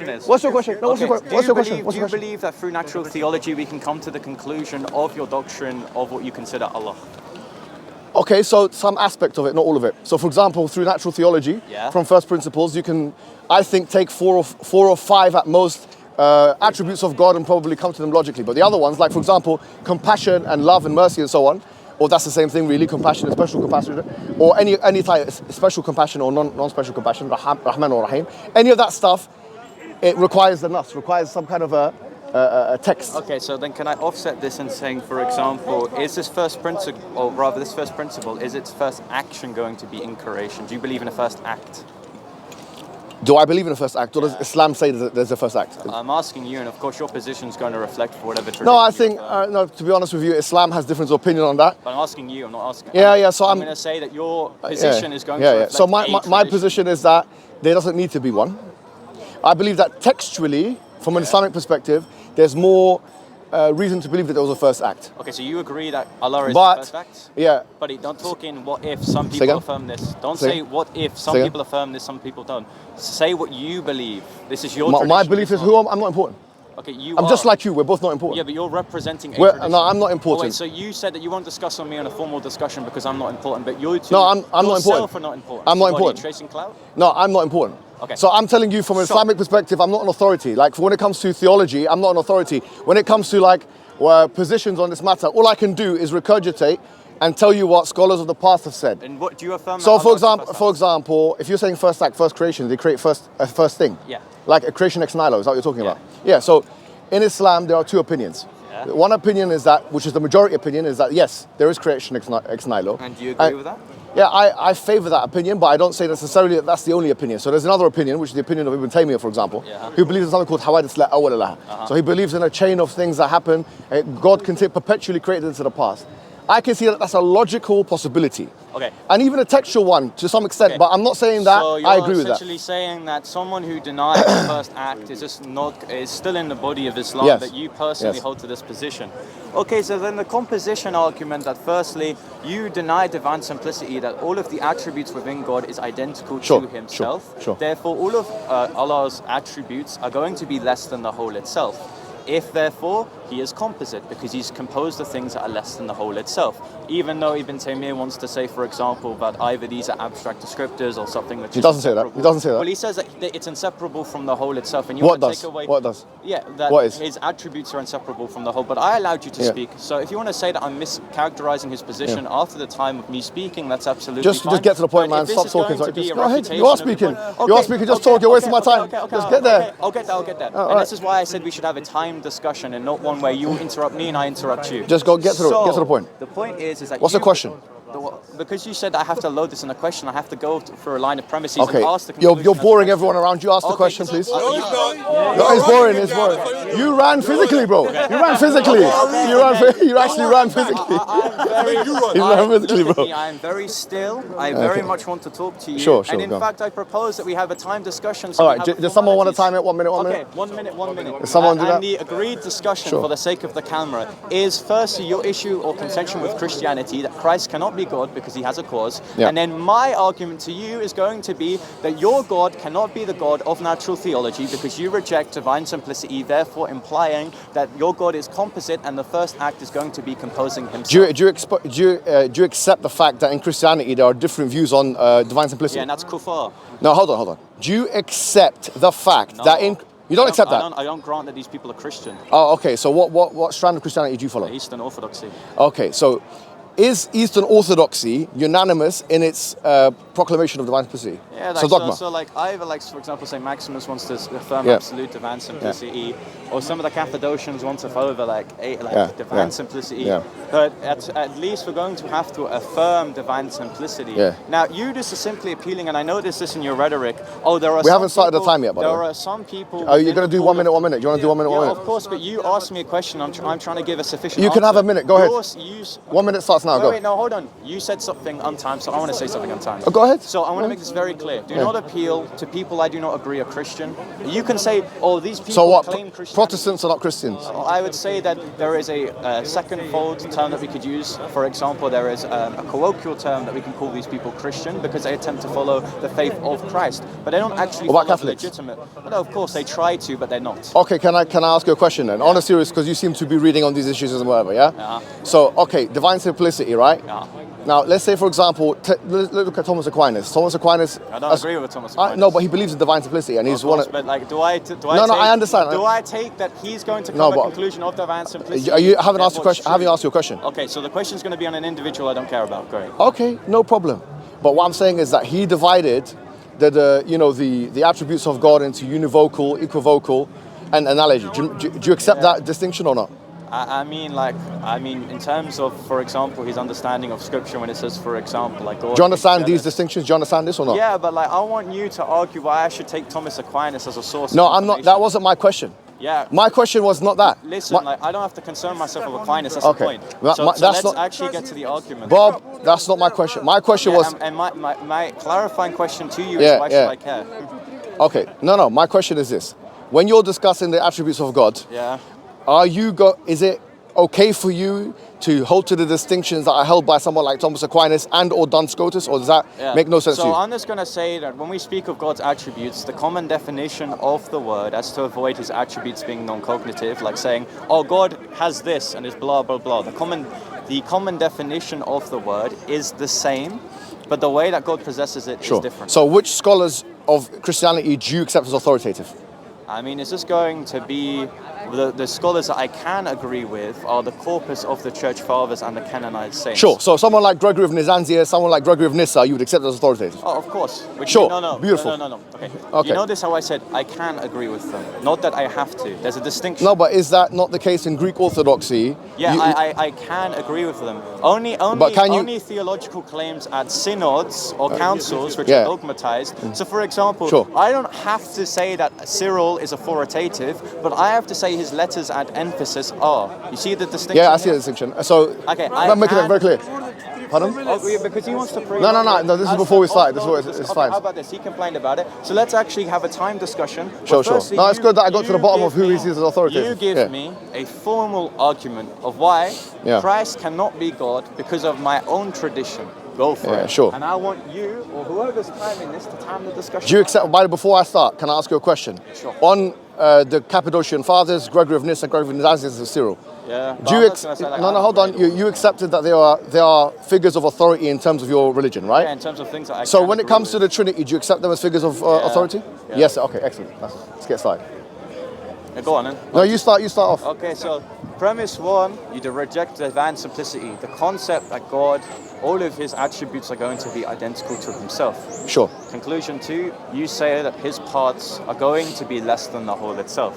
question is? What's your question? No, Okay, what's your question? Do you believe that through natural theology we can come to the conclusion of your doctrine of what you consider Allah? Okay, so some aspect of it, not all of it. So for example, through natural theology, from first principles, you can, I think, take four or five at most attributes of God and probably come to them logically. But the other ones, like for example, compassion and love and mercy and so on, or that's the same thing really, compassion and special compassion, or any type of special compassion or non-special compassion, Rahman or Rahim, any of that stuff, it requires the nas, requires some kind of a text. Okay, so then can I offset this in saying, for example, is this first principle, or rather this first principle, is its first action going to be in creation? Do you believe in a first act? Do I believe in a first act, or does Islam say that there's a first act? I'm asking you, and of course your position is going to reflect for whatever tradition. No, I think, no, to be honest with you, Islam has different opinion on that. But I'm asking you, I'm not asking... So I'm going to say that your position is going to reflect So my position is that there doesn't need to be one. I believe that textually, from an Islamic perspective, there's more reason to believe that there was a first act. Okay, so you agree that Allah is the first act? Yeah. But don't talk in what if some people affirm this. Don't say what if some people affirm this, some people don't. Say what you believe. This is your tradition. My belief is who I'm not important. Okay, I'm just like you, we're both not important. Yeah, but you're representing a tradition. No, I'm not important. Oh, wait, so you said that you won't discuss on me on a formal discussion because I'm not important, but you two, no, I'm not important. Are not important. I'm not important. important. Are you chasing clout? No, I'm not important. Okay. So I'm telling you from an Islamic perspective, I'm not an authority. Like when it comes to theology, I'm not an authority. When it comes to like positions on this matter, all I can do is regurgitate and tell you what scholars of the past have said. And what do you affirm? So for example, if you're saying first act, first creation, they create first thing. Yeah. Like a creation ex nihilo, is that what you're talking about? Yeah, so in Islam, there are two opinions. Yeah. One opinion is that, which is the majority opinion, is that yes, there is creation ex nihilo. And do you agree with that? Yeah, I favor that opinion, but I don't say necessarily that that's the only opinion. So there's another opinion, which is the opinion of Ibn Taymiyyah, for example, who believes in something called hawadith la awwala laha. So he believes in a chain of things that happen. God can perpetually create into the past. I can see that that's a logical possibility. Okay. And even a textual one to some extent, but I'm not saying that I agree with that. So you're essentially saying that someone who denies the first act is still in the body of Islam, that you personally hold to this position. Okay, so then the composition argument that firstly, you deny divine simplicity, that all of the attributes within God is identical to himself. Therefore, all of Allah's attributes are going to be less than the whole itself. If therefore he is composite, because he's composed of things that are less than the whole itself. Even though Ibn Taymiyyah wants to say, for example, that either these are abstract descriptors or something which he doesn't say that. He doesn't say that. Well, he says that it's inseparable from the whole itself, and you what want does? to take away. What does? Yeah, that his attributes are inseparable from the whole. But I allowed you to speak. So if you want to say that I'm mischaracterizing his position after the time of me speaking, that's absolutely fine. Just get to the point, man. Stop talking. Just go ahead. You are speaking. You are speaking. Just talk. You're wasting my time. Just get there. I'll get there. And this is why I said we should have a timed discussion and not one where you interrupt me and I interrupt you. Just get to the point. The point is that what's the question? Because you said I have to load this in a question, I have to go for a line of premises and ask the conclusion. You're boring everyone around you. Ask the question, please. No, it's boring. It's boring. You ran physically, bro. You ran physically. You actually ran physically. You ran physically, bro. I am very still. I very much want to talk to you. Sure. And in fact, I propose that we have a time discussion. All right. Does someone want to time it? 1 minute. 1 minute. Okay. 1 minute. 1 minute. Does someone do that? And the agreed discussion for the sake of the camera is firstly your issue or contention with Christianity that Christ cannot be God because he has a cause. And then my argument to you is going to be that your God cannot be the God of natural theology because you reject divine simplicity, therefore implying that your God is composite and the first act is going to be composing himself. Do you accept the fact that in Christianity there are different views on divine simplicity? Yeah, and that's kufar. No, hold on. Do you accept the fact that in... You don't accept that? I don't grant that these people are Christian. Oh, okay. So what strand of Christianity do you follow? Eastern Orthodoxy. Okay, so is Eastern Orthodoxy unanimous in its proclamation of divine simplicity? Yeah, so dogma. So either for example, say Maximus wants to affirm absolute divine simplicity, or some of the Cappadocians want to follow divine simplicity. But at least we're going to have to affirm divine simplicity. Now, you just are simply appealing, and I noticed this in your rhetoric. Oh, there are. We haven't started the time yet, by the way. There are some people. Oh, you're going to do 1 minute, 1 minute. You want to do 1 minute, 1 minute? Of course, but you asked me a question. I'm trying to give a sufficient. You can have a minute. Go ahead. 1 minute starts now. Go. Wait, no, hold on. You said something untimed, so I want to say something untimed. Oh, go ahead. So I want to make this very clear. clear. Do not appeal to people I do not agree are Christian. You can say, oh, these people So what? claim Christianity. Protestants are not Christians? I would say that there is a second-fold term that we could use. For example, there is a colloquial term that we can call these people Christian because they attempt to follow the faith of Christ, but they don't actually follow Catholics? the legitimate. No, of course they try to, but they're not. Okay, can I ask you a question then? On a serious, because you seem to be reading on these issues and whatever, yeah? Yeah. So, okay, divine simplicity, right? Yeah. Now, let's say, for example, look at Thomas Aquinas. Thomas Aquinas. I don't agree with Thomas Aquinas. No, but he believes in divine simplicity, and he's one. But like, do I No, I understand. Do I take that he's going to come to a conclusion of divine simplicity? I haven't asked you a question. Okay, so the question is going to be on an individual I don't care about. Great. Okay, no problem. But what I'm saying is that he divided the attributes of God into univocal, equivocal, and analogy. Do you accept that distinction or not? I mean, in terms of, for example, his understanding of Scripture when it says, for example, like God. Do you understand these distinctions? Do you understand this or not? Yeah, but like, I want you to argue why I should take Thomas Aquinas as a source. No, I'm not. That wasn't my question. Yeah. My question was not that. Listen, I don't have to concern myself with Aquinas. That's the point. That's let's not, actually get to the argument. Bob, that's not my question. My question was. And my clarifying question to you is why should I care? Okay. No. My question is this: when you're discussing the attributes of God, is it okay for you to hold to the distinctions that are held by someone like Thomas Aquinas and or Duns Scotus, or does that make no sense to you? So I'm just going to say that when we speak of God's attributes, the common definition of the word, as to avoid his attributes being non-cognitive, like saying, oh, God has this and is blah, blah, blah. The common definition of the word is the same, but the way that God possesses it is different. So which scholars of Christianity do you accept as authoritative? I mean, is this going to be... The scholars that I can agree with are the corpus of the Church Fathers and the canonized saints. Sure. So someone like Gregory of Nazianzus, someone like Gregory of Nyssa, you would accept as authoritative? Oh, of course. No. Beautiful. No. Okay. You notice how I said I can agree with them, not that I have to. There's a distinction. No, but is that not the case in Greek Orthodoxy? Yeah, I can agree with them. Only theological claims at synods or councils which are dogmatized. So, for example, I don't have to say that Cyril is authoritative, but I have to say his letters add emphasis are. You see the distinction? Yeah, I see the distinction. So, I'm making it very clear. Pardon? Oh, because he wants to pray. No, this is before we start. It's fine. How about this? He complained about it. So let's actually have a time discussion. Sure. No, it's good that I got to the bottom of who he sees as authoritative. You give me a formal argument of why Christ cannot be God because of my own tradition. Go for it. Sure. And I want you, or whoever's timing this, to time the discussion. Do you accept, before I start, can I ask you a question? Sure. On the Cappadocian Fathers, Gregory of Nyssa, Gregory of Nazianzus, and Cyril. Yeah. Do you hold on. You accepted that they are figures of authority in terms of your religion, right? Yeah, in terms of things that I So when it comes to the Trinity, do you accept them as figures of authority? Yeah. Yes. Okay. Excellent. Let's get started. Yeah, go on then. No, you start off. Okay. So premise one, you reject divine simplicity, the concept that God, all of his attributes are going to be identical to himself. Sure. Conclusion two, you say that his parts are going to be less than the whole itself.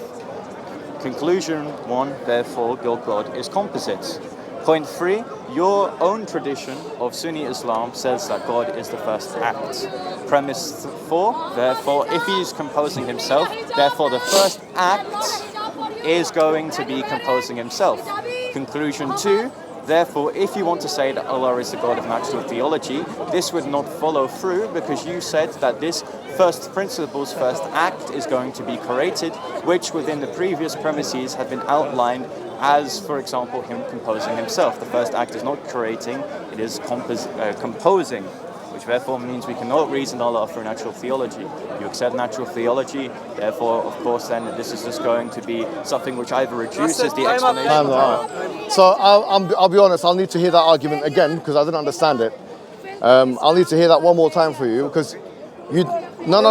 Conclusion one, therefore, your God is composite. Point three, your own tradition of Sunni Islam says that God is the first act. Premise four, therefore, if he is composing himself, therefore the first act is going to be composing himself. Conclusion two, therefore, if you want to say that Allah is the God of natural theology, this would not follow through because you said that this first principle's first act is going to be created, which within the previous premises had been outlined as, for example, him composing himself. The first act is not creating, it is composing, which therefore means we cannot reason Allah through natural theology. You accept natural theology, therefore, of course, then this is just going to be something which either reduces the explanation. So I'll be honest, I'll need to hear that argument again because I didn't understand it. I'll need to hear that one more time for you because you. No.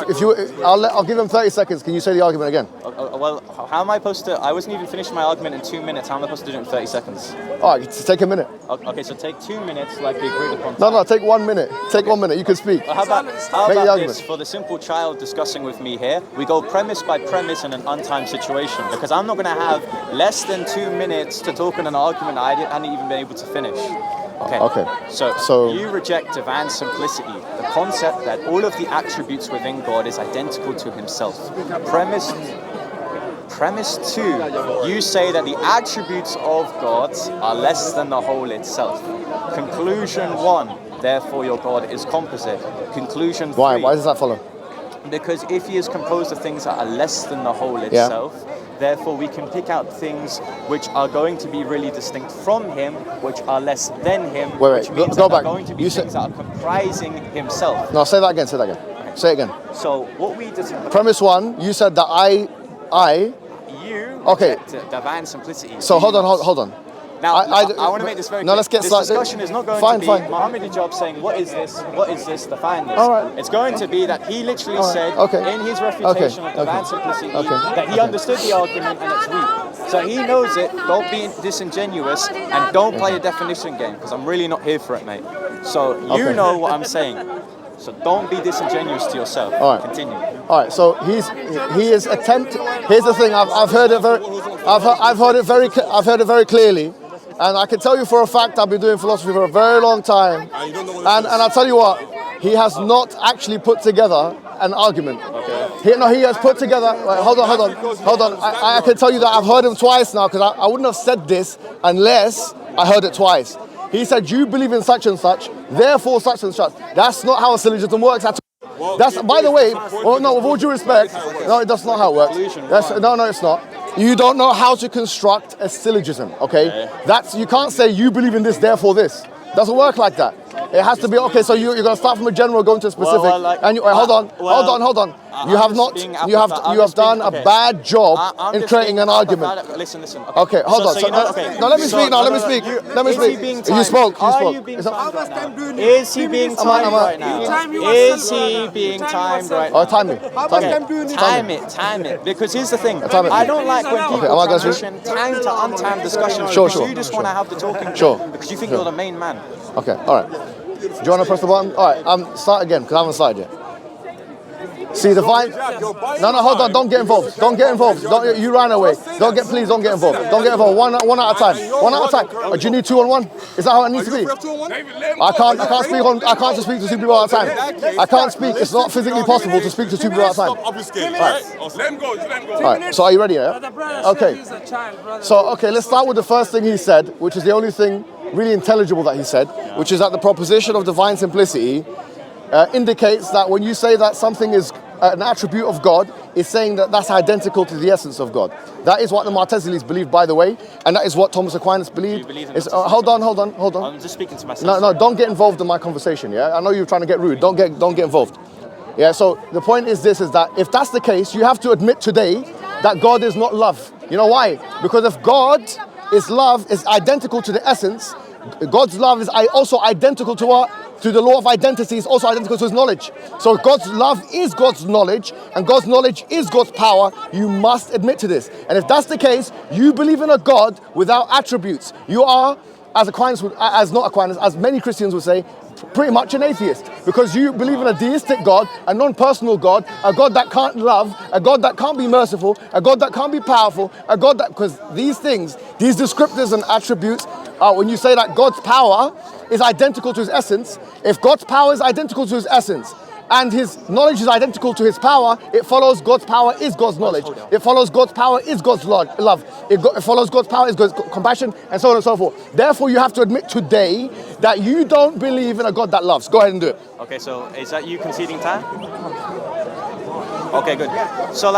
If you, I'll give him 30 seconds. Can you say the argument again? Well, how am I supposed to? I wasn't even finishing my argument in 2 minutes. How am I supposed to do it in 30 seconds? All right, take a minute. Okay, so take 2 minutes, like we agreed upon. No, take 1 minute. Take 1 minute. You can speak. How about this? For the simple child discussing with me here, we go premise by premise in an untimed situation because I'm not going to have less than 2 minutes to talk in an argument I hadn't even been able to finish. Okay. So you reject divine simplicity, the concept that all of the attributes within God is identical to himself. Premise two, you say that the attributes of God are less than the whole itself. Conclusion one, therefore your God is composite. Conclusion 3. Why does that follow? Because if he is composed of things that are less than the whole itself, therefore we can pick out things which are going to be really distinct from him, which are less than him, which means go that back. they're going to be things that are comprising himself. No, say that again. Okay. Say it again. So what we did... Premise 1, you said that You okay. divine simplicity. So hold on. Now, I want to make this very clear. Let's get this started. discussion is not going to be Mohammed Hijab saying, what is this, define this. All right. It's going to be that he literally said in his refutation of divine simplicity that he understood the argument and it's weak. So he knows it, don't be disingenuous and don't play a definition game, because I'm really not here for it, mate. So you know what I'm saying. So don't be disingenuous to yourself. All right. Continue. All right. So he is attempting. Here's the thing. I've heard it very clearly. And I can tell you for a fact I've been doing philosophy for a very long time. And I'll tell you what, he has not actually put together an argument. Okay. He has put together, hold on. I can tell you that I've heard him twice now, because I wouldn't have said this unless I heard it twice. He said, you believe in such and such, therefore such and such. That's not how a syllogism works at all. That's, by the way, with all due respect, no, that's not how it works. No, it's not. You don't know how to construct a syllogism, okay? You can't say you believe in this, therefore this. Doesn't work like that. It has to be, okay, so you're going to start from a general, go into a specific, hold on. You have done a bad job in creating an argument. Listen. Okay, hold on. Let me speak. You spoke. Is he being timed right now? Is he being timed right now? Oh, time me. Time it. Because here's the thing. I don't like when people transition time to untimed discussions. Sure. You just want to have the talking. Because you think you're the main man. Okay, all right. Do you want to press the button? All right, start again, because I haven't started yet. See, the vine... No, hold on, don't get involved. You ran away. Please don't get involved. Don't get involved. One at a time. Do you need 2 on 1? Is that how it needs to be? I can't speak to 2 people at a time. I can't speak. It's not physically possible to speak to 2 people at a time. Let him go. All right, so are you ready, yeah? Okay. So, let's start with the first thing he said, which is the only thing really intelligible that he said, which is that the proposition of divine simplicity indicates that when you say that something is an attribute of God, it's saying that that's identical to the essence of God. That is what the Mu'tazilis believe, by the way, and that is what Thomas Aquinas believed. Hold on. I'm just speaking to myself. No, don't get involved in my conversation, yeah? I know you're trying to get rude. Don't get involved. Yeah, so the point is this, is that if that's the case, you have to admit today that God is not love. You know why? Because if God is love, is identical to the essence, God's love is also identical to what? To the law of identity, is also identical to his knowledge. So God's love is God's knowledge, and God's knowledge is God's power. You must admit to this. And if that's the case, you believe in a God without attributes. You are, as many Christians would say, pretty much an atheist, because you believe in a deistic God, a non-personal God, a God that can't love, a God that can't be merciful, a God that can't be powerful, a God that, because these things, these descriptors and attributes, when you say that God's power is identical to his essence, if God's power is identical to his essence and his knowledge is identical to his power, it follows God's power is God's knowledge. It follows God's power is God's love. It follows God's power is God's compassion, and so on and so forth. Therefore, you have to admit today that you don't believe in a God that loves. Go ahead and do it. Okay, so is that you conceding time? Okay, good. So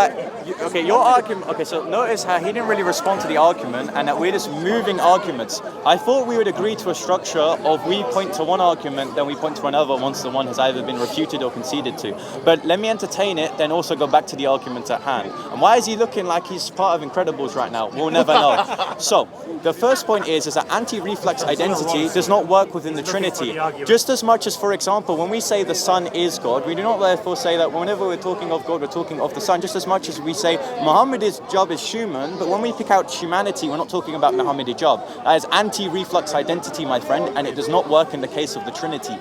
your argument, so notice how he didn't really respond to the argument and that we're just moving arguments. I thought we would agree to a structure of we point to one argument, then we point to another once the one has either been refuted or conceded to. But let me entertain it, then also go back to the argument at hand. And why is he looking like he's part of Incredibles right now? We'll never know. So, the first point is that anti-reflex identity does not work within the Trinity. Just as much as, for example, when we say the Son is God, we do not therefore say that whenever we're talking of God, we're talking of the Son, just as much as we say Muhammad Hijab is human, but when we pick out humanity, we're not talking about Muhammad Hijab. That is anti-reflex identity, my friend, and it does not work in the case of the Trinity.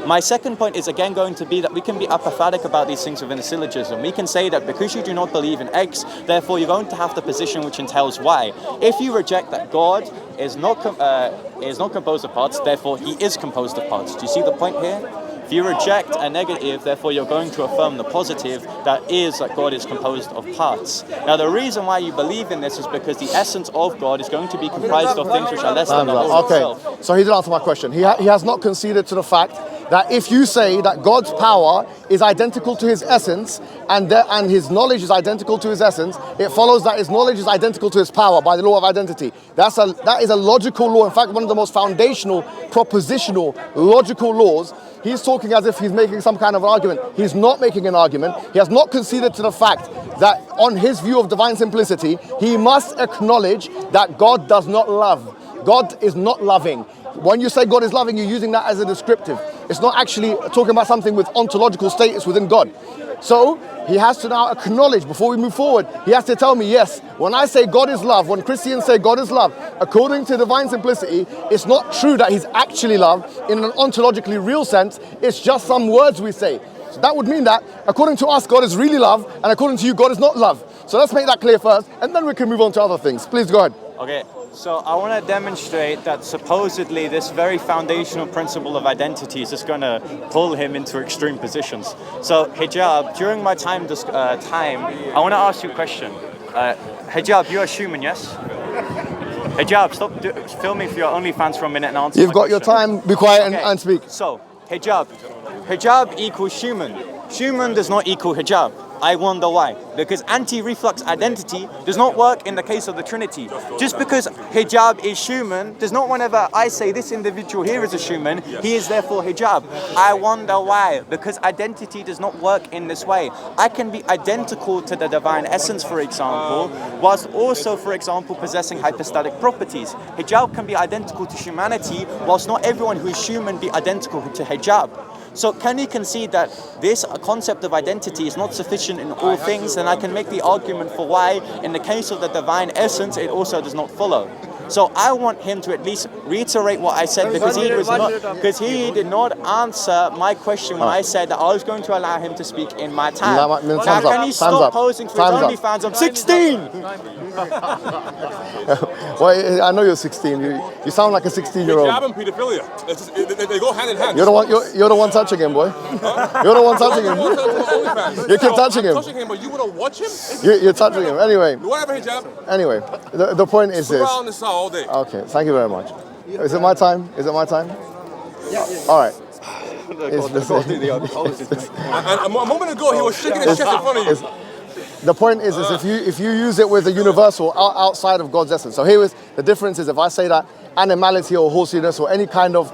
My second point is again going to be that we can be apathetic about these things within a syllogism. We can say that because you do not believe in X, therefore you're going to have the position which entails Y. If you reject that God is not composed of parts, therefore he is composed of parts. Do you see the point here? If you reject a negative, therefore you're going to affirm the positive, that is that God is composed of parts. Now the reason why you believe in this is because the essence of God is going to be comprised of things which are less than the whole itself. So he didn't answer my question. He has not conceded to the fact that if you say that God's power is identical to his essence and his knowledge is identical to his essence, it follows that his knowledge is identical to his power by the law of identity. That is a logical law. In fact, one of the most foundational, propositional, logical laws. He's talking as if he's making some kind of an argument. He's not making an argument. He has not conceded to the fact that on his view of divine simplicity, he must acknowledge that God does not love. God is not loving. When you say God is loving, you're using that as a descriptive. It's not actually talking about something with ontological status within God. So he has to now acknowledge, before we move forward, he has to tell me, yes, when I say God is love, when Christians say God is love, according to divine simplicity, it's not true that he's actually love in an ontologically real sense. It's just some words we say. So that would mean that according to us, God is really love, and according to you, God is not love. So let's make that clear first, and then we can move on to other things. Please go ahead. Okay. So I want to demonstrate that supposedly this very foundational principle of identity is just going to pull him into extreme positions. So Hijab, during my time, I want to ask you a question. Hijab, you're a human, yes? Hijab, stop filming for your OnlyFans for a minute and answer You've got your time, be quiet and speak. So, Hijab equals human. Human does not equal hijab. I wonder why. Because anti-reflux identity does not work in the case of the Trinity. Just because hijab is human does not, whenever I say this individual here is a human, he is therefore hijab. I wonder why. Because identity does not work in this way. I can be identical to the divine essence, for example, whilst also, for example, possessing hypostatic properties. Hijab can be identical to humanity, whilst not everyone who is human be identical to hijab. So can you concede that this concept of identity is not sufficient in all things? And I can make the argument for why, in the case of the divine essence, it also does not follow. So I want him to at least reiterate what I said, because he did not answer my question when I said that I was going to allow him to speak in my time. Now can he stop posing for his OnlyFans? I'm 16! Well, I know you're 16. You sound like a 16-year-old. Hijab and pedophilia. They go hand in hand. You're the one touching him, boy. You're the one touching him. You keep touching him. I'm touching him, but you want to watch him? You're touching him. Anyway. Whatever, hijab. Anyway, the point is this. All day. Okay, thank you very much. Is it my time? Is it my time? Yeah. All right. A moment ago, he was shaking his chest in front of you. The point is if you use it with a universal outside of God's essence. So here is the difference: is if I say that animality or horsiness or any kind of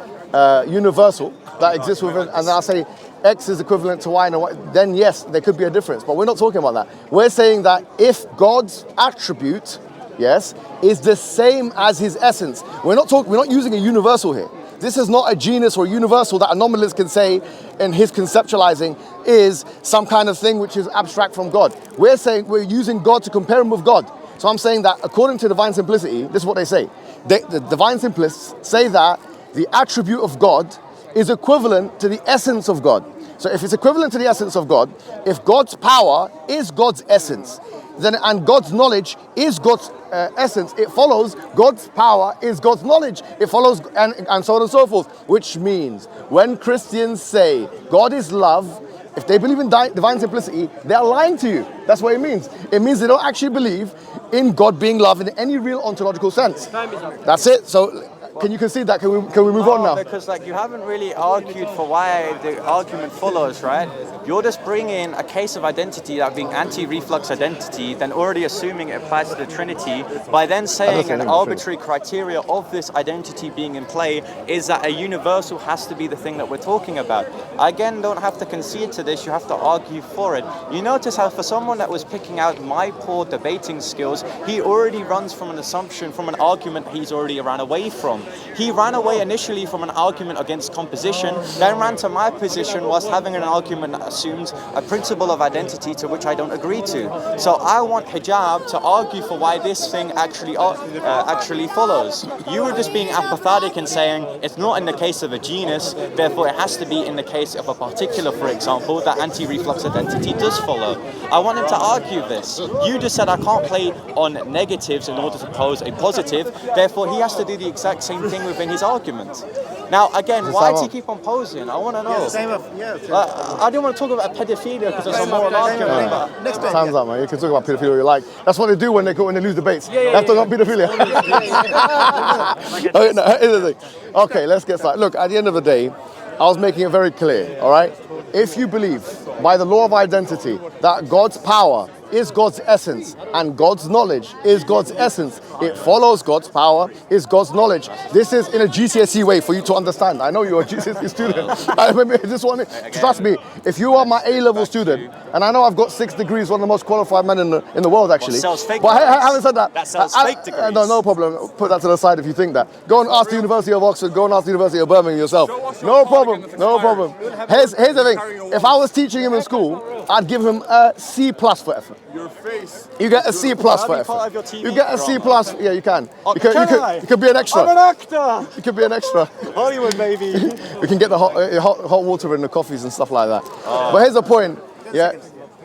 universal that exists within, and then I say X is equivalent to Y, and Y, then yes, there could be a difference. But we're not talking about that. We're saying that if God's attribute, yes, is the same as his essence. We're not using a universal here. This is not a genus or universal that a nominalist can say in his conceptualizing is some kind of thing which is abstract from God. We're saying we're using God to compare him with God. So I'm saying that according to divine simplicity, this is what they say. The divine simplists say that the attribute of God is equivalent to the essence of God. So if it's equivalent to the essence of God, if God's power is God's essence, then and God's knowledge is God's essence, it follows God's power is God's knowledge. It follows and so on and so forth. Which means when Christians say God is love, if they believe in divine simplicity, they're lying to you. That's what it means. It means they don't actually believe in God being love in any real ontological sense. That's it. So can you concede that? Can we move on now? Because you haven't really argued for why the argument follows, right? You're just bringing a case of identity, that being anti-reflux identity, then already assuming it applies to the Trinity, by then saying an arbitrary criteria of this identity being in play is that a universal has to be the thing that we're talking about. I again don't have to concede to this, you have to argue for it. You notice how for someone that was picking out my poor debating skills, he already runs from an assumption, from an argument he's already ran away from. He ran away initially from an argument against composition, then ran to my position whilst having an argument that assumes a principle of identity to which I don't agree to. So I want Hijab to argue for why this thing actually follows. You were just being apathetic and saying it's not in the case of a genus, therefore it has to be in the case of a particular, for example, that anti-reflux identity does follow. I want him to argue this. You just said I can't play on negatives in order to pose a positive, therefore he has to do the exact same thing within his argument. Now, again, why does he keep on posing? I want to know. I don't want to talk about pedophilia because it's a moral argument. Time's up, man. You can talk about pedophilia you like. That's what they do when they lose debates. They have to talk about pedophilia. Okay, let's get started. Look, at the end of the day, I was making it very clear, all right? If you believe by the law of identity that God's power is God's essence and God's knowledge is God's essence, it follows God's power is God's knowledge. This is in a GCSE way for you to understand. I know you're a GCSE student. Trust me, if you are my A-level student, and I know I've got 6 degrees, one of the most qualified men in the world actually. But having said that, sells fake degrees. No problem. Put that to the side if you think that. Go and ask the University of Oxford, go and ask the University of Birmingham yourself. No problem. Here's the thing. If I was teaching him in school, I'd give him a C+ for effort. Your face. You get a C+ for effort. You get a C+. Yeah, you can. You could be an extra. I'm an actor. You could be an extra. Hollywood, baby. We can get the hot water in the coffees and stuff like that. But here's the point. Yeah.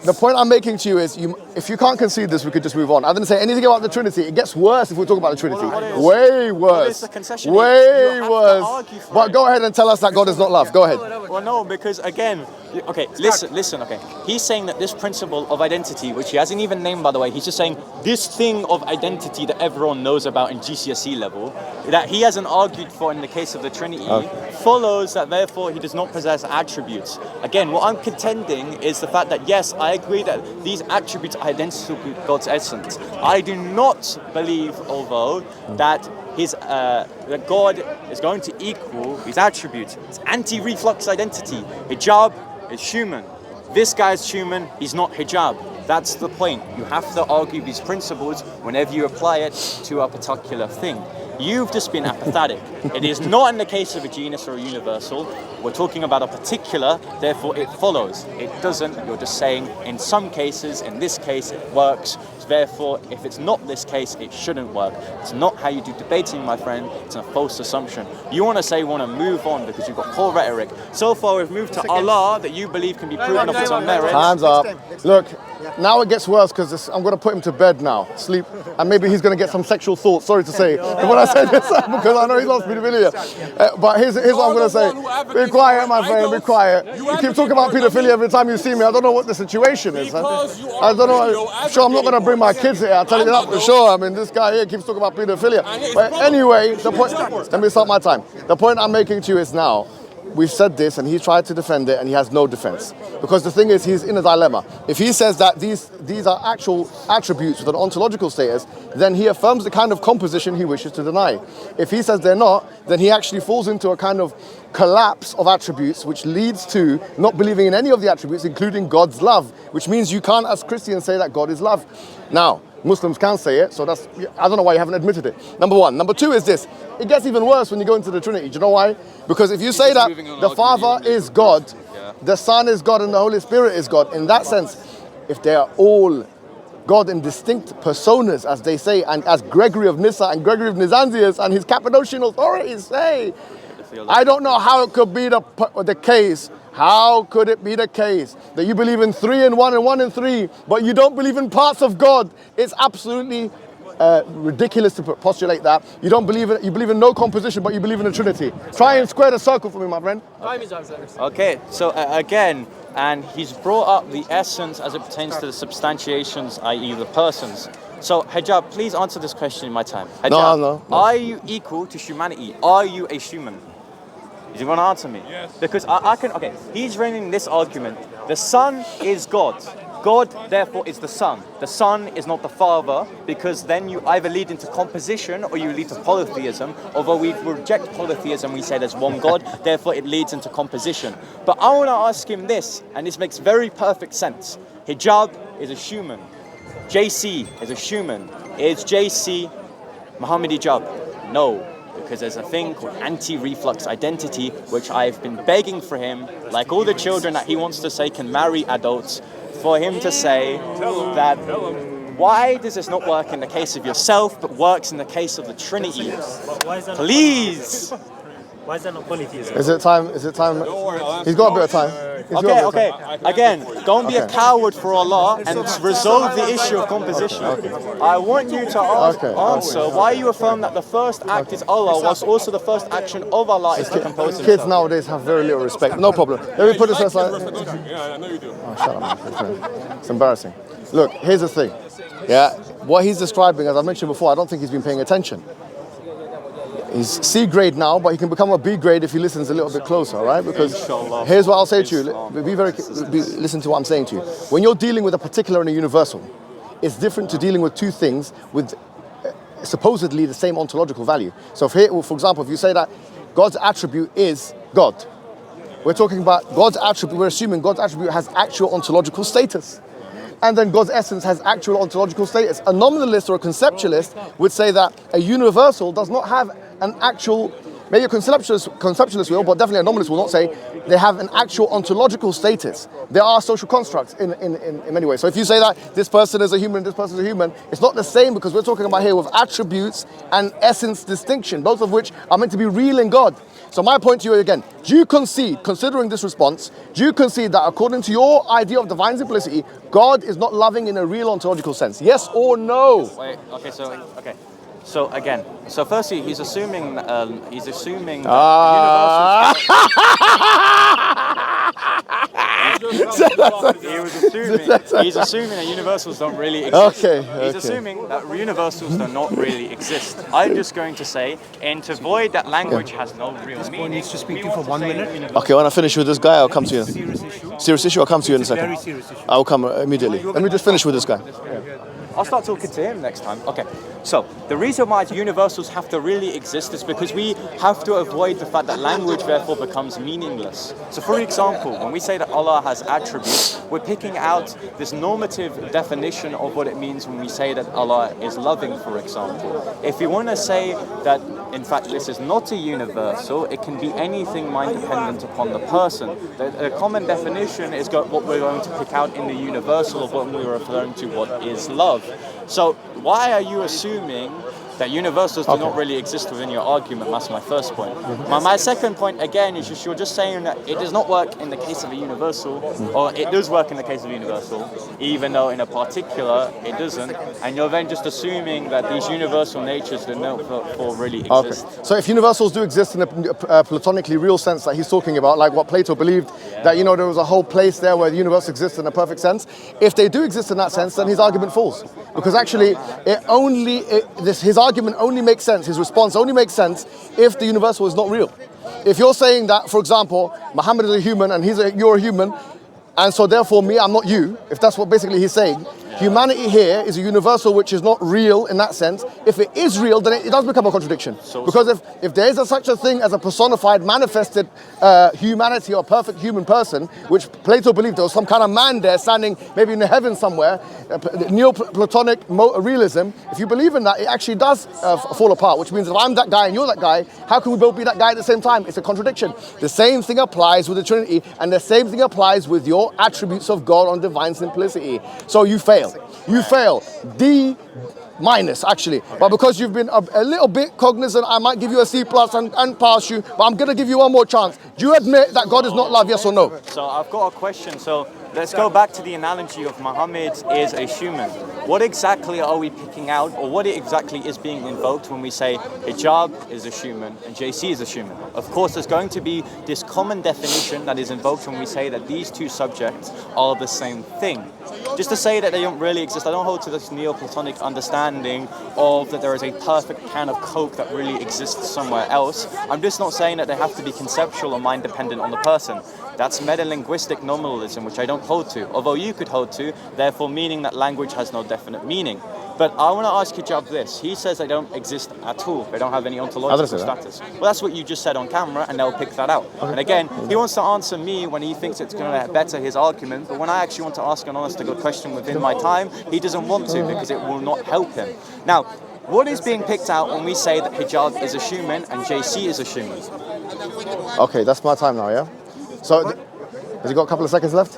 The point I'm making to you is, if you can't concede this, we could just move on. I didn't say anything about the Trinity. It gets worse if we talk about the Trinity. Way worse. Way worse. But go ahead and tell us that God is not love. Go ahead. Well, no, because again, okay, listen, okay. He's saying that this principle of identity, which he hasn't even named, by the way, he's just saying this thing of identity that everyone knows about in GCSE level, that he hasn't argued for in the case of the Trinity, follows that therefore he does not possess attributes. Again, what I'm contending is the fact that, yes, I agree that these attributes are identical to God's essence. I do not believe, although, that that God is going to equal his attributes. It's anti-reflux identity. Hijab is human. This guy's human, he's not hijab. That's the point. You have to argue these principles whenever you apply it to a particular thing. You've just been apathetic. It is not in the case of a genus or a universal. We're talking about a particular, therefore it follows. It doesn't. You're just saying in some cases, in this case, it works. Therefore, if it's not this case, it shouldn't work. It's not how you do debating, my friend. It's a false assumption. You want to say you want to move on because you've got poor rhetoric. So far, we've moved to Allah that you believe can be proven of its own merit. Time's up. Look, now it gets worse because I'm going to put him to bed now, sleep, and maybe he's going to get some sexual thoughts. Sorry to say when I say this because I know he loves pedophilia. But here's what I'm going to say. Be quiet, my friend. Be quiet. You keep talking about pedophilia every time you see me. I don't know what the situation is. I don't know. I'm sure I'm not going to bring my kids here. I'll tell you that for sure. I mean, this guy here keeps talking about pedophilia. But anyway, the point. Let me start my time. The point I'm making to you is now. We've said this and he tried to defend it and he has no defense. Because the thing is, he's in a dilemma. If he says that these are actual attributes with an ontological status, then he affirms the kind of composition he wishes to deny. If he says they're not, then he actually falls into a kind of collapse of attributes, which leads to not believing in any of the attributes, including God's love, which means you can't, as Christians, say that God is love. Now, Muslims can say it, so that's, I don't know why you haven't admitted it. Number one. Number two is this. It gets even worse when you go into the Trinity. Do you know why? Because if you say that the Father is God, the Son is God, and the Holy Spirit is God, in that sense, if they are all God in distinct personas, as they say, and as Gregory of Nyssa and Gregory of Nazianzus and his Cappadocian authorities say, I don't know how it could be the case. How could it be the case that you believe in 3 in 1 and 1 in 3, but you don't believe in parts of God? It's absolutely ridiculous to postulate that. You don't believe in, you believe in no composition, but you believe in the Trinity. Try and square the circle for me, my friend. Okay, so again, and he's brought up the essence as it pertains to the substantiations, i.e. the persons. So, Hijab, please answer this question in my time. Hijab, no. Are you equal to humanity? Are you a human? Do you want to answer me? Yes. Because I can, okay, he's bringing this argument. The Son is God. God, therefore, is the Son. The Son is not the Father, because then you either lead into composition or you lead to polytheism. Although we reject polytheism, we say there's one God, therefore it leads into composition. But I want to ask him this, and this makes very perfect sense. Hijab is a human. JC is a human. Is JC Mohammed Hijab? No. Because there's a thing called anti-reflux identity, which I've been begging for him, like all the children that he wants to say can marry adults, for him to say that why does this not work in the case of yourself, but works in the case of the Trinity? Please! Why is that not polytheism? Is it time? He's got a bit of time. Okay. Again, don't be a coward for Allah and resolve the issue of composition. I want you to answer why you affirm that the first act is Allah, whilst also the first action of Allah is to compose himself. Kids nowadays have very little respect. No problem. Let me put this aside. Yeah, I know you do. Oh, shut up, man. It's embarrassing. Look, here's the thing. Yeah, what he's describing, as I mentioned before, I don't think he's been paying attention. He's C grade now, but he can become a B grade if he listens a little bit closer, right? Because here's what I'll say to you. Listen to what I'm saying to you. When you're dealing with a particular and a universal, it's different to dealing with two things with supposedly the same ontological value. So for example, if you say that God's attribute is God, we're talking about God's attribute, we're assuming God's attribute has actual ontological status. And then God's essence has actual ontological status. A nominalist or a conceptualist would say that a universal does not have an actual, maybe a conceptualist will, but definitely a nominalist will not say they have an actual ontological status. There are social constructs in many ways. So if you say that this person is a human, this person is a human, it's not the same, because we're talking about here with attributes and essence distinction, both of which are meant to be real in God. So my point to you again, do you concede, considering this response, do you concede that according to your idea of divine simplicity, God is not loving in a real ontological sense? Yes or no? Wait, okay. So again, firstly, he's assuming that he's assuming that universals don't really exist. He's assuming that universals do not really exist. I'm just going to say, and to avoid that language has no real meaning. Needs to speak to you for 1 minute. Okay, when I finish with this guy, I'll come to you. Serious issue? I'll come to you in a second. Very serious issue. I'll come immediately. Let me just finish with this guy. I'll start talking to him next time. Okay, so the reason why universals have to really exist is because we have to avoid the fact that language therefore becomes meaningless. So for example, when we say that Allah has attributes, we're picking out this normative definition of what it means when we say that Allah is loving, for example. If you want to say that in fact this is not a universal, it can be anything mind dependent upon the person. The common definition is what we're going to pick out in the universal of what we're referring to what is love. So why are you assuming that universals do not really exist within your argument? That's my first point. My second point, again, is you're just saying that it does not work in the case of a universal, or it does work in the case of a universal, even though in a particular it doesn't, and you're then just assuming that these universal natures do not really exist. Okay. So if universals do exist in a platonically real sense that he's talking about, like what Plato believed, that there was a whole place there where the universe exists in a perfect sense, if they do exist in that sense, then his argument falls. Because actually, his argument only makes sense, his response only makes sense if the universal is not real. If you're saying that, for example, Muhammad is a human and you're a human, and so therefore me, I'm not you, if that's what basically he's saying, humanity here is a universal which is not real in that sense. If it is real, then it does become a contradiction. Because if there is such a thing as a personified, manifested humanity or perfect human person, which Plato believed there was some kind of man there standing maybe in the heavens somewhere, Neoplatonic realism, if you believe in that, it actually does fall apart, which means if I'm that guy and you're that guy, how can we both be that guy at the same time? It's a contradiction. The same thing applies with the Trinity, and the same thing applies with your attributes of God on divine simplicity. So you fail. You fail. D- actually, but because you've been a little bit cognizant, I might give you a C+ and pass you, but I'm going to give you one more chance. Do you admit that God is not love, yes or no? So I've got a question. So let's go back to the analogy of Muhammad is a human. What exactly are we picking out, or what exactly is being invoked when we say Hijab is a human and JC is a human? Of course, there's going to be this common definition that is invoked when we say that these two subjects are the same thing. Just to say that they don't really exist, I don't hold to this Neoplatonic understanding of that there is a perfect can of Coke that really exists somewhere else. I'm just not saying that they have to be conceptual or mind dependent on the person. That's metalinguistic nominalism, which I don't hold to, although you could hold to, therefore meaning that language has no definite meaning. But I want to ask Hijab this. He says they don't exist at all. They don't have any ontological status. Well, that's what you just said on camera, and they'll pick that out. Okay. And again, he wants to answer me when he thinks it's going to better his argument, but when I actually want to ask an honest to God question within my time, he doesn't want to because it will not help him. Now, what is being picked out when we say that Hijab is a human and JC is a human? Okay, that's my time now, yeah? So, has he got a couple of seconds left?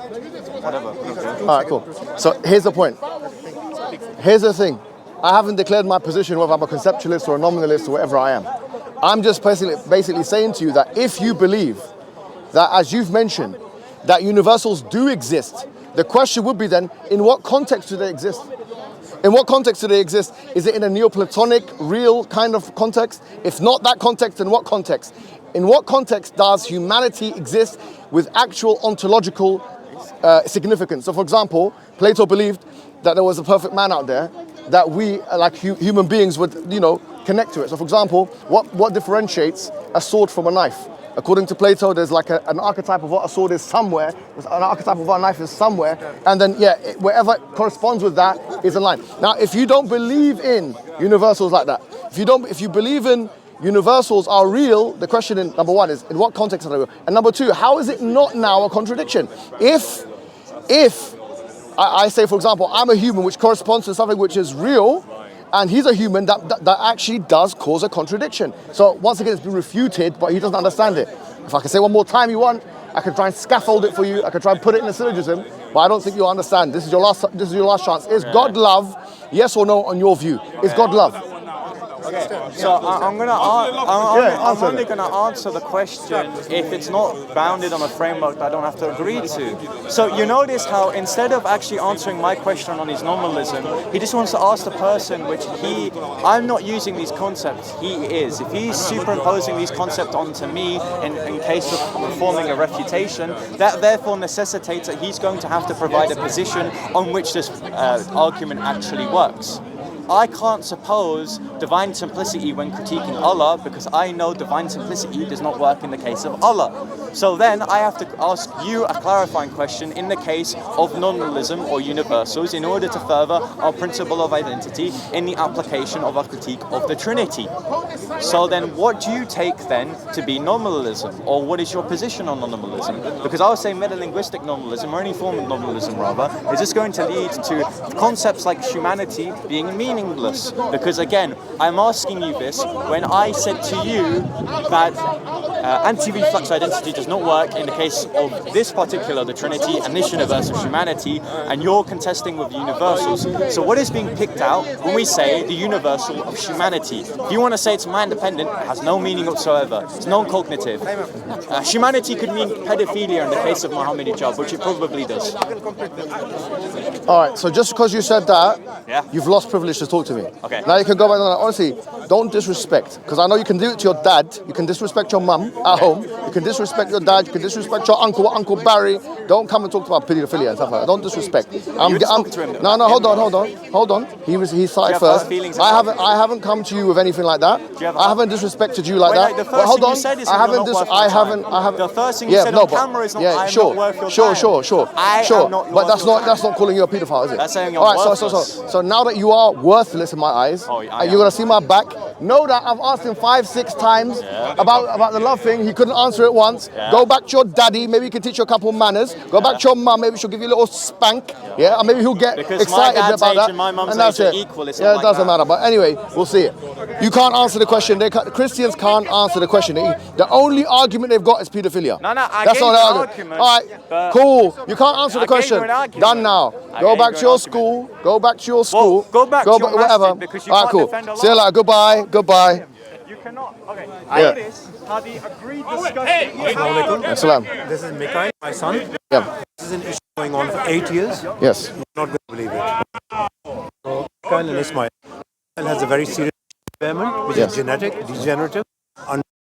Whatever. All right, cool. So here's the point. Here's the thing. I haven't declared my position whether I'm a conceptualist or a nominalist or whatever I am. I'm just basically saying to you that if you believe that, as you've mentioned, that universals do exist, the question would be then, in what context do they exist? In what context do they exist? Is it in a Neoplatonic, real kind of context? If not that context, then what context? In what context does humanity exist with actual ontological significance? So for example, Plato believed that there was a perfect man out there, that we, like human beings, would, connect to it. So for example, what differentiates a sword from a knife? According to Plato, there's like an archetype of what a sword is somewhere, an archetype of what a knife is somewhere, and then wherever corresponds with that is a line. Now, if you don't believe in universals like that, if you believe in universals are real, the question in number one is, in what context are they real? And number two, how is it not now a contradiction? If I say, for example, I'm a human which corresponds to something which is real, and he's a human, that actually does cause a contradiction. So once again, it's been refuted, but he doesn't understand it. If I can say one more time you want, I can try and scaffold it for you. I can try and put it in a syllogism, but I don't think you'll understand. This is your last chance. Is God love? Yes or no on your view? Is God love? Okay, so I'm only going to answer the question if it's not bounded on a framework that I don't have to agree to. So you notice how instead of actually answering my question on his nominalism, he just wants to ask the person which I'm not using these concepts, he is. If he's superimposing these concepts onto me in case of performing a refutation, that therefore necessitates that he's going to have to provide a position on which this argument actually works. I can't suppose divine simplicity when critiquing Allah because I know divine simplicity does not work in the case of Allah. So then I have to ask you a clarifying question in the case of nominalism or universals in order to further our principle of identity in the application of our critique of the Trinity. So then what do you take then to be nominalism, or what is your position on nominalism? Because I would say metalinguistic nominalism, or any form of nominalism rather, is just going to lead to concepts like humanity being meaningless. Because again, I'm asking you this when I said to you that anti-reflex identity does not work in the case of this particular, the Trinity, and this universe of humanity, and you're contesting with the universals. So what is being picked out when we say the universal of humanity? If you want to say it's mind-dependent, it has no meaning whatsoever. It's non-cognitive. Humanity could mean pedophilia in the case of Mohammed Hijab, which it probably does. All right, so just because you said that, you've lost privilege to talk to me. Okay. Now you can go back on that. Honestly, don't disrespect, because I know you can do it to your dad, you can disrespect your mum at home, you can disrespect your dad, you can disrespect your Uncle Barry. Don't come and talk about pedophilia and stuff like that. Don't disrespect. No, hold on. He started first. I haven't come to you with anything like that. I haven't disrespected you like that. The first thing you said is I haven't. The first thing you said on camera is not not worth your time. Sure. But that's not calling you a pedophile, is it? That's saying you're worthless. So now that you are worthless in my eyes, and you're gonna see my back, know that I've asked him 5-6 times about the love thing. He couldn't answer it once. Go back to your daddy. Maybe he can teach you a couple manners. Go back to your mum. Maybe she'll give you a little spank. Yeah, and maybe he'll get excited about that. And my mum's that's it. Equal. It doesn't matter. But anyway, we'll see it. You can't answer the question. Christians can't answer the question. The only argument they've got is pedophilia. That's not the argument. All right, cool. You can't answer the question. Done now. Go back to your school. Go back to your school. Go back to your whatever. Because you all right, can't cool. defend Allah. See you later. Goodbye. You cannot. Okay. Notice how the agreed discussion. Salam. This is Mikhail, my son. Yeah. This is an issue going on for 8 years. Yes. You're not going to believe it. So, Mikhail and Ismail has a very serious impairment, which is genetic, degenerative.